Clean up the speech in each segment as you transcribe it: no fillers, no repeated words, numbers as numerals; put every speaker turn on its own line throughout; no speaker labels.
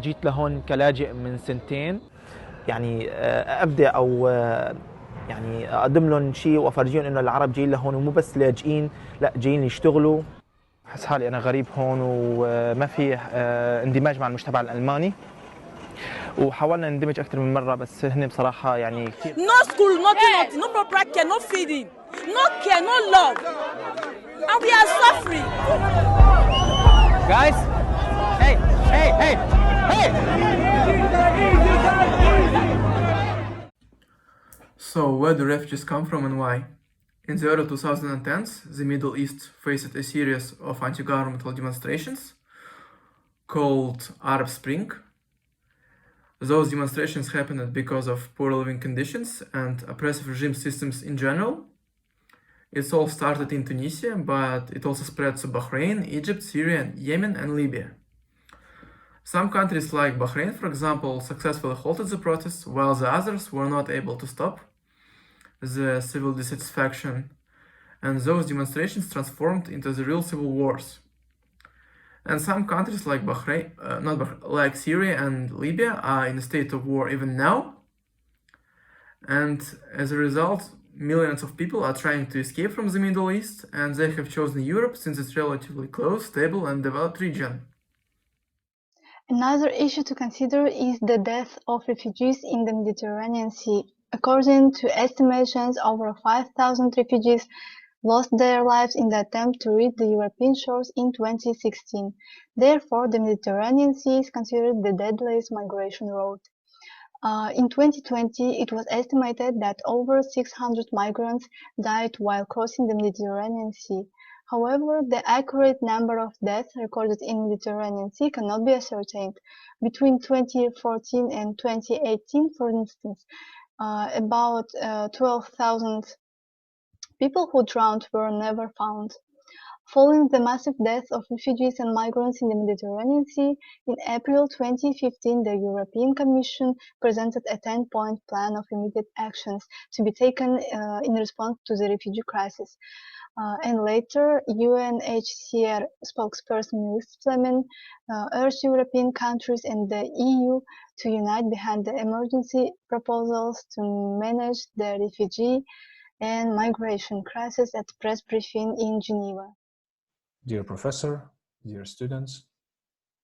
جيت لهون كلاجئ من سنتين، يعني ابدع او يعني اقدم لهم شيء وافرجيهم انه العرب جايين لهون ومو بس لاجئين، لا جايين يشتغلوا. بحس حالي انا غريب هون وما في اندماج مع المجتمع الالماني، وحاولنا نندمج اكثر من مره بس هن بصراحه يعني كثير.
No school, nothing, no proper care, no feeding, no care, no love, and we are suffering.
Guys, hey, hey, hey, hey!
So, where do refugees come from and why? In the early 2010s, the Middle East faced a series of anti-governmental demonstrations called Arab Spring. Those demonstrations happened because of poor living conditions and oppressive regime systems in general. It all started in Tunisia, but it also spread to Bahrain, Egypt, Syria, Yemen, and Libya. Some countries like Bahrain, for example, successfully halted the protests, while the others were not able to stop the civil dissatisfaction, and those demonstrations transformed into the real civil wars. And some countries like like Syria and Libya are in a state of war even now. And as a result, millions of people are trying to escape from the Middle East, and they have chosen Europe since it's relatively close, stable, and developed region.
Another issue to consider is the death of refugees in the Mediterranean Sea. According to estimations, over 5,000 refugees lost their lives in the attempt to reach the European shores in 2016. Therefore, the Mediterranean Sea is considered the deadliest migration route. In 2020, it was estimated that over 600 migrants died while crossing the Mediterranean Sea. However, the accurate number of deaths recorded in the Mediterranean Sea cannot be ascertained. Between 2014 and 2018, for instance, about 12,000 people who drowned were never found. Following the massive death of refugees and migrants in the Mediterranean Sea, in April 2015, the European Commission presented a 10-point plan of immediate actions to be taken in response to the refugee crisis. And later, UNHCR spokesperson Louise Fleming urged European countries and the EU to unite behind the emergency proposals to manage the refugee and migration crisis at press briefing in Geneva.
Dear Professor, dear students,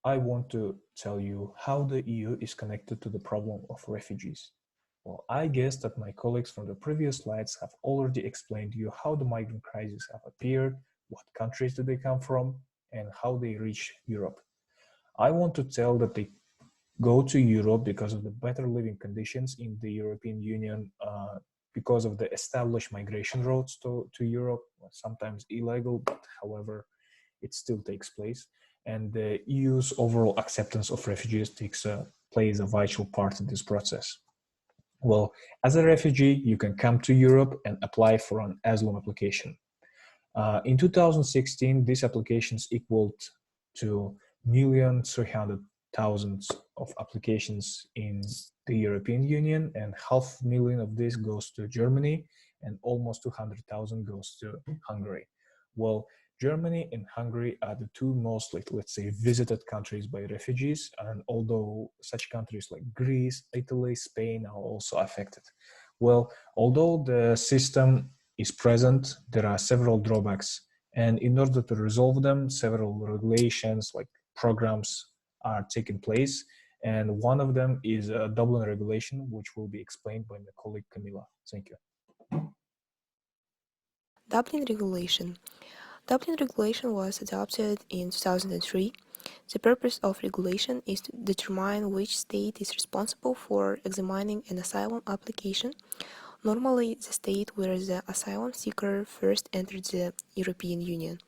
I want to tell you how the EU is connected to the problem of refugees. Well, I guess that my colleagues from the previous slides have already explained to you how the migrant crisis have appeared, what countries do they come from, and how they reach Europe. I want to tell that they go to Europe because of the better living conditions in the European Union, because of the established migration routes to Europe, sometimes illegal, but however, it still takes place. And the EU's overall acceptance of refugees plays a vital part in this process. Well, as a refugee, you can come to Europe and apply for an asylum application. In 2016, these applications equaled to 1,300,000 of applications in the European Union, and 500,000 of this goes to Germany, and almost 200,000 goes to Hungary. Well, Germany and Hungary are the two most, let's say, visited countries by refugees, and although such countries like Greece, Italy, Spain are also affected. Well, although the system is present, there are several drawbacks, and in order to resolve them, several regulations like programs are taking place, and one of them is a Dublin regulation, which will be explained by my colleague Camila. Thank you.
Dublin Regulation. Dublin Regulation was adopted in 2003. The purpose of regulation is to determine which state is responsible for examining an asylum application, normally the state where the asylum seeker first entered the European Union,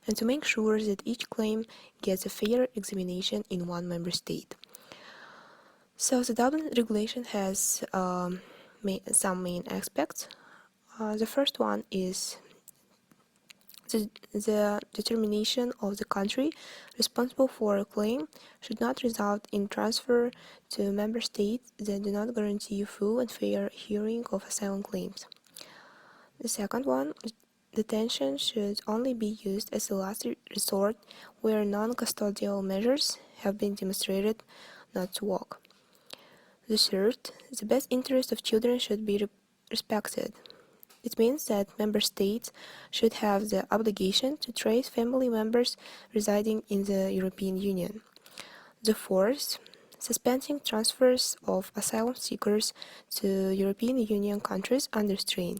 and to make sure that each claim gets a fair examination in one member state. So the Dublin Regulation has some main aspects. The first one is the determination of the country responsible for a claim should not result in transfer to member states that do not guarantee full and fair hearing of asylum claims. The second one detention should only be used as a last resort where non-custodial measures have been demonstrated not to work. The third, the best interest of children should be respected. It means that member states should have the obligation to trace family members residing in the European Union. The fourth, suspending transfers of asylum seekers to European Union countries under strain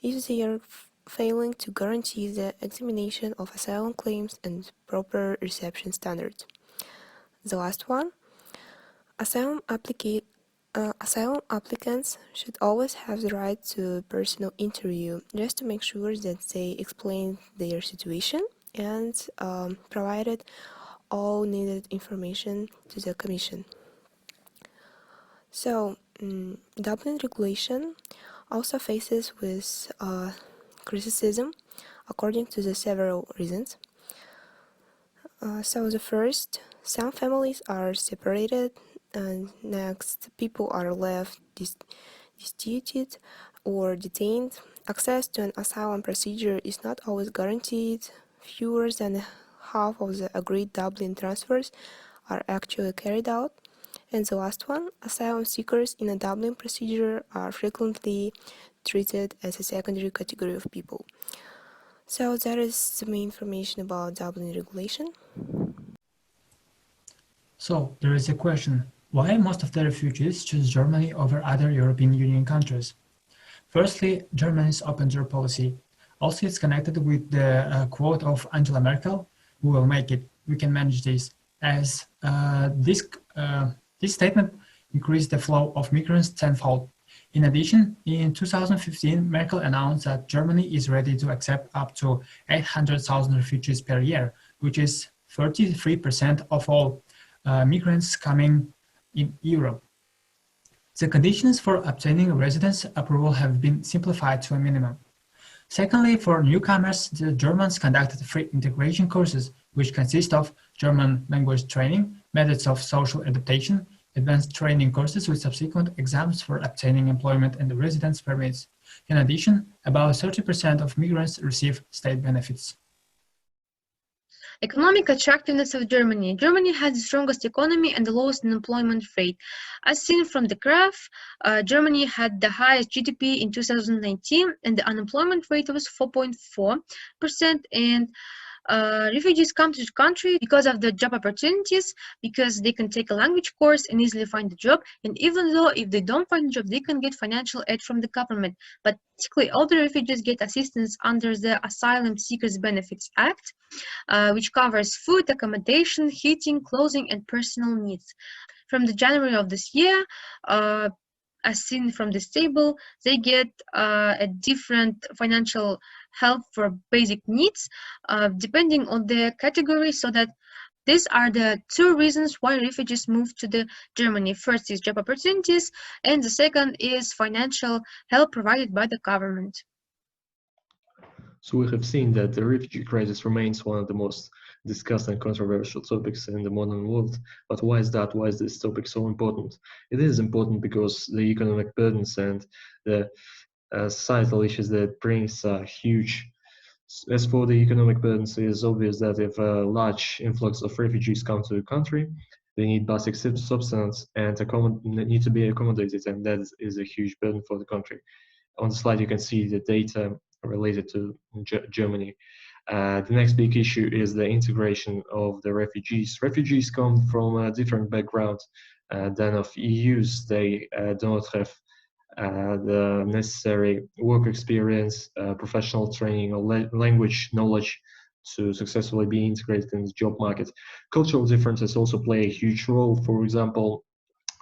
if they are failing to guarantee the examination of asylum claims and proper reception standards. The last one, asylum applicants should always have the right to personal interview just to make sure that they explain their situation and provided all needed information to the Commission. So, Dublin regulation also faces with criticism according to the several reasons. So the first, some families are separated, and next, people are left destitute or detained. Access to an asylum procedure is not always guaranteed. Fewer than half of the agreed Dublin transfers are actually carried out. And the last one, asylum seekers in a Dublin procedure are frequently treated as a secondary category of people. So that is the main information about Dublin regulation.
So there is a question, why most of the refugees choose Germany over other European Union countries? Firstly, Germany's open door policy. Also, it's connected with the quote of Angela Merkel, "We will make it, we can manage this," as this statement increased the flow of migrants tenfold. In addition, in 2015, Merkel announced that Germany is ready to accept up to 800,000 refugees per year, which is 33% of all migrants coming in Europe. The conditions for obtaining residence approval have been simplified to a minimum. Secondly, for newcomers, the Germans conducted free integration courses, which consist of German language training, methods of social adaptation, advanced training courses with subsequent exams for obtaining employment and residence permits. In addition, about 30% of migrants receive state benefits.
Economic attractiveness of Germany. Germany has the strongest economy and the lowest unemployment rate. As seen from the graph, Germany had the highest GDP in 2019 and the unemployment rate was 4.4%, and refugees come to the country because of the job opportunities, because they can take a language course and easily find a job, and even though if they don't find a job, they can get financial aid from the government. But basically all the refugees get assistance under the Asylum Seekers Benefits Act, which covers food, accommodation, heating, clothing, and personal needs. From the January of this year, as seen from this table, they get a different financial help for basic needs, depending on the category, so that these are the two reasons why refugees move to the Germany. First is job opportunities, and the second is financial help provided by the government.
So we have seen that the refugee crisis remains one of the most discussed and controversial topics in the modern world. But why is that? Why is this topic so important? It is important because the economic burdens and the societal issues that it brings are huge. As for the economic burdens, it is obvious that if a large influx of refugees come to the country, they need basic subsistence and need to be accommodated, and that is a huge burden for the country. On the slide, you can see the data related to Germany. The next big issue is the integration of the refugees. Refugees come from a different background than of EUs. They do not have the necessary work experience, professional training, or language knowledge to successfully be integrated in the job market. Cultural differences also play a huge role. For example,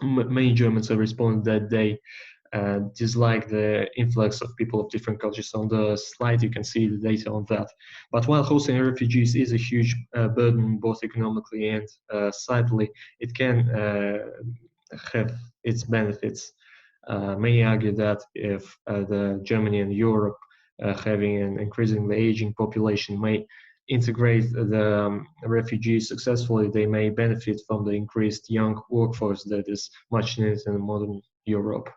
many Germans have responded that they dislike the influx of people of different cultures. On the slide, you can see the data on that. But while hosting refugees is a huge burden, both economically and societally, it can have its benefits. Many argue that if the Germany and Europe, having an increasingly aging population, may integrate the refugees successfully, they may benefit from the increased young workforce that is much needed in modern Europe.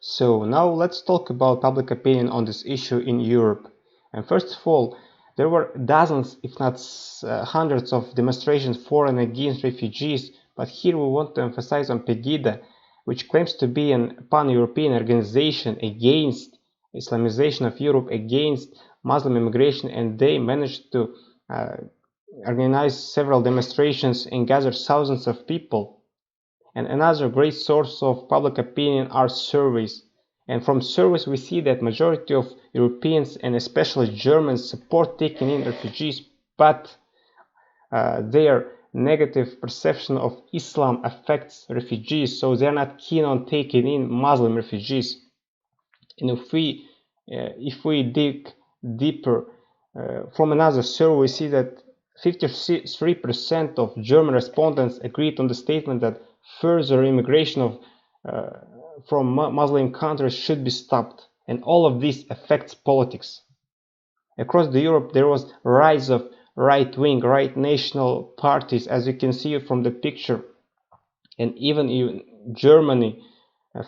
So now let's talk about public opinion on this issue in Europe. And first of all, there were dozens, if not hundreds of demonstrations for and against refugees, but here we want to emphasize on Pegida, which claims to be a pan-European organization against Islamization of Europe, against Muslim immigration, and they managed to organize several demonstrations and gather thousands of people. And another great source of public opinion are surveys. And from surveys we see that majority of Europeans and especially Germans support taking in refugees, but their negative perception of Islam affects refugees, so they're not keen on taking in Muslim refugees. And if we dig deeper from another survey, we see that 53% of German respondents agreed on the statement that further immigration from Muslim countries should be stopped, and all of this affects politics. Across Europe, there was a rise of right-wing, right national parties, as you can see from the picture, and even in Germany,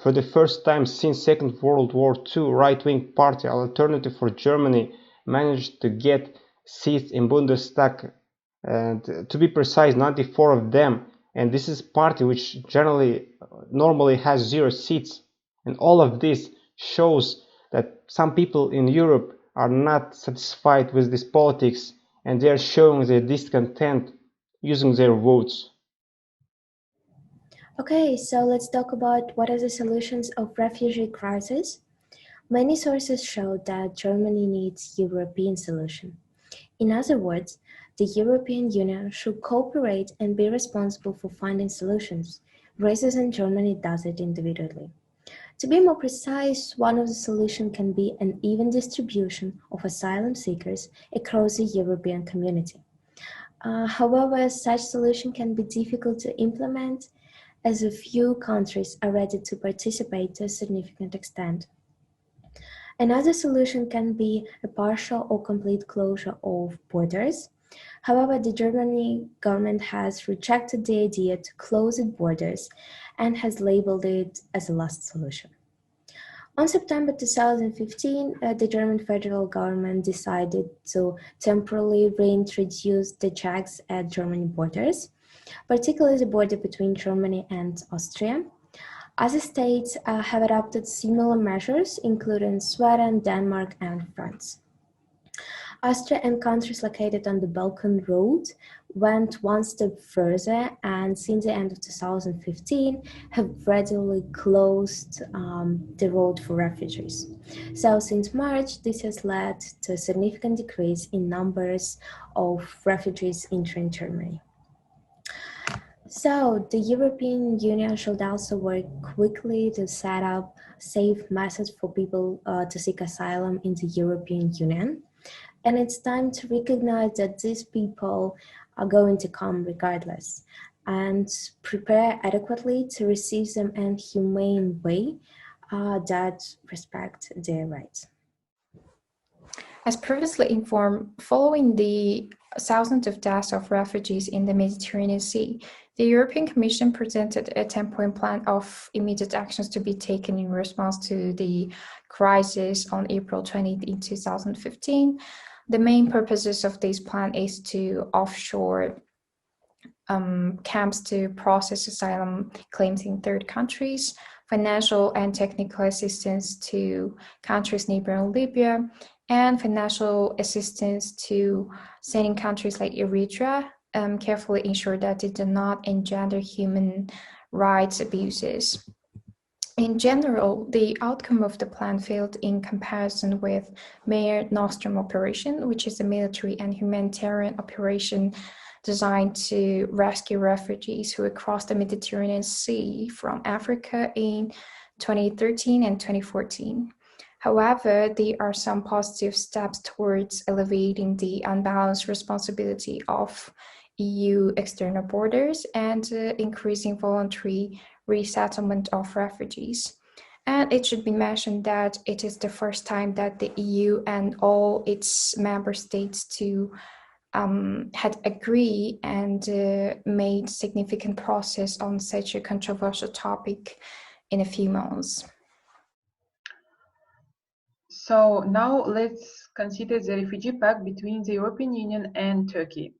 for the first time since Second World War II, right-wing party Alternative for Germany managed to get seats in Bundestag, and to be precise, 94 of them. And this is a party which normally has 0 seats. And all of this shows that some people in Europe are not satisfied with this politics, and they are showing their discontent using their votes.
Okay, so let's talk about what are the solutions of refugee crisis. Many sources show that Germany needs European solution. In other words, the European Union should cooperate and be responsible for finding solutions, rather than Germany does it individually. To be more precise, one of the solutions can be an even distribution of asylum seekers across the European community. However, such solution can be difficult to implement as a few countries are ready to participate to a significant extent. Another solution can be a partial or complete closure of borders. However, the German government has rejected the idea to close its borders and has labeled it as a last solution. On September 2015, the German federal government decided to temporarily reintroduce the checks at German borders, particularly the border between Germany and Austria. Other states have adopted similar measures, including Sweden, Denmark, and France. Austria and countries located on the Balkan Road went one step further, and since the end of 2015 have gradually closed the road for refugees. So since March, this has led to a significant decrease in numbers of refugees entering Germany. So the European Union should also work quickly to set up safe methods for people to seek asylum in the European Union. And it's time to recognize that these people are going to come regardless and prepare adequately to receive them in a humane way that respect their rights.
As previously informed, following the thousands of deaths of refugees in the Mediterranean Sea, the European Commission presented a 10-point plan of immediate actions to be taken in response to the crisis on April 20 in 2015. The main purposes of this plan is to offshore camps to process asylum claims in third countries, financial and technical assistance to countries neighboring Libya, and financial assistance to sending countries like Eritrea carefully ensure that it does not engender human rights abuses. In general, the outcome of the plan failed in comparison with Mare Nostrum operation, which is a military and humanitarian operation designed to rescue refugees who had crossed the Mediterranean Sea from Africa in 2013 and 2014. However, there are some positive steps towards elevating the unbalanced responsibility of EU external borders and increasing voluntary resettlement of refugees. And it should be mentioned that it is the first time that the EU and all its member states had agreed and made significant progress on such a controversial topic in a few months.
So now let's consider the refugee pact between the European Union and Turkey.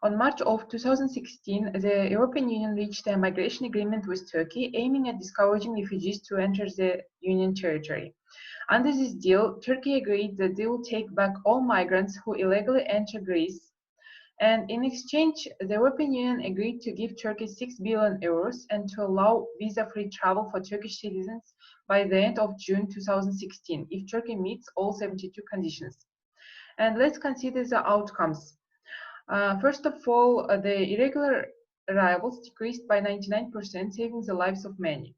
On March of 2016, the European Union reached a migration agreement with Turkey, aiming at discouraging refugees to enter the Union territory. Under this deal, Turkey agreed that they will take back all migrants who illegally enter Greece, and in exchange, the European Union agreed to give Turkey 6 billion euros and to allow visa-free travel for Turkish citizens by the end of June 2016, if Turkey meets all 72 conditions. And let's consider the outcomes. First of all, the irregular arrivals decreased by 99%, saving the lives of many.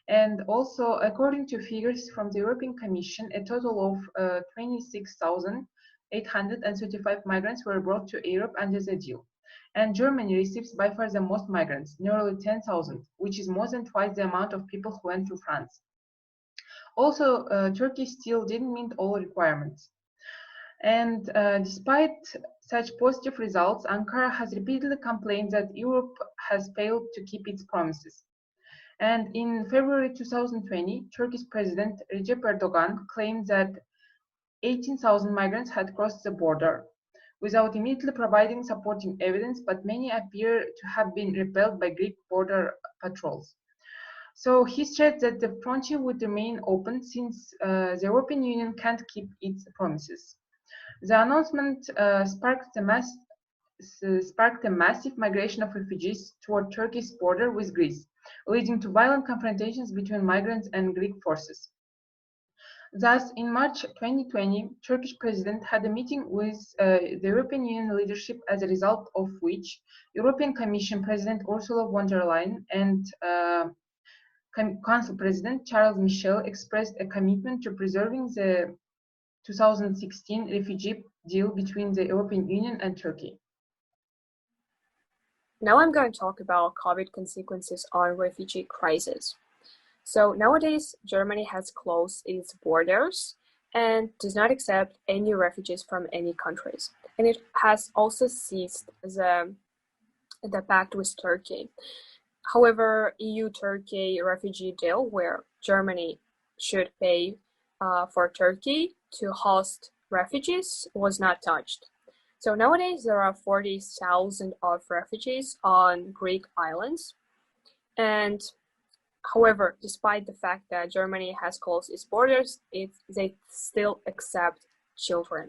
And also, according to figures from the European Commission, a total of 26,835 migrants were brought to Europe under the deal. And Germany receives by far the most migrants, nearly 10,000, which is more than twice the amount of people who went to France. Also, Turkey still didn't meet all requirements. And despite such positive results, Ankara has repeatedly complained that Europe has failed to keep its promises. And in February 2020, Turkish President Recep Erdogan claimed that 18,000 migrants had crossed the border without immediately providing supporting evidence, but many appear to have been repelled by Greek border patrols. So he said that the frontier would remain open since the European Union can't keep its promises. The announcement sparked a massive migration of refugees toward Turkey's border with Greece, leading to violent confrontations between migrants and Greek forces. Thus, in March 2020, Turkish president had a meeting with the European Union leadership, as a result of which European Commission President Ursula von der Leyen and Council President Charles Michel expressed a commitment to preserving the 2016 refugee deal between the European Union and Turkey.
Now I'm going to talk about COVID consequences on refugee crisis. So nowadays, Germany has closed its borders and does not accept any refugees from any countries. And it has also ceased the pact with Turkey. However, EU-Turkey refugee deal, where Germany should pay for Turkey to host refugees, was not touched. So nowadays there are 40,000 of refugees on Greek islands. And however, despite the fact that Germany has closed its borders, they still accept children.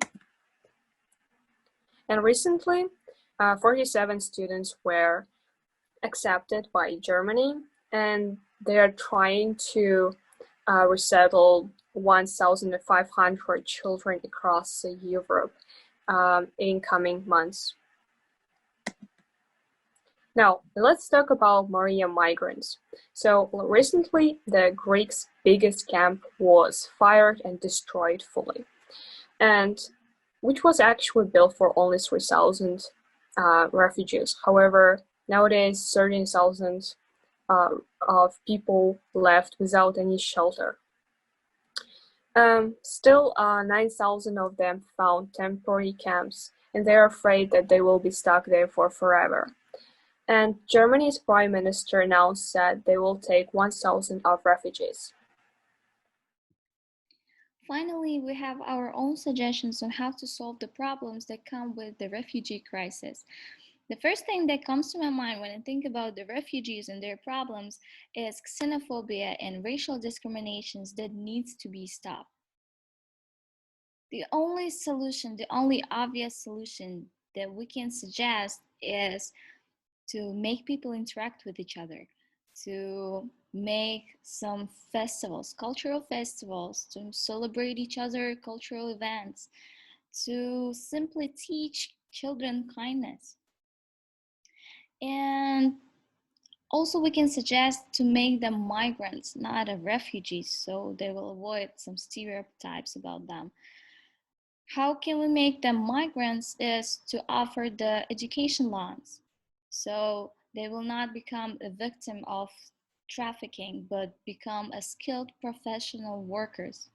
And recently, 47 students were accepted by Germany, and they are trying to resettle 1,500 children across Europe in coming months. Now, let's talk about Moria migrants. So recently, the Greeks' biggest camp was fired and destroyed fully, and which was actually built for only 3,000 refugees. However, nowadays 13,000 of people left without any shelter. Still, 9,000 of them found temporary camps, and they're afraid that they will be stuck there for forever. And Germany's prime minister announced that they will take 1,000 of refugees.
Finally, we have our own suggestions on how to solve the problems that come with the refugee crisis. The first thing that comes to my mind when I think about the refugees and their problems is xenophobia and racial discriminations that needs to be stopped. The only solution, the only obvious solution that we can suggest is to make people interact with each other, to make some festivals, cultural festivals, to celebrate each other, cultural events, to simply teach children kindness. And also we can suggest to make them migrants, not refugees, so they will avoid some stereotypes about them. How can we make them migrants is to offer the education loans, so they will not become a victim of trafficking, but become a skilled professional workers.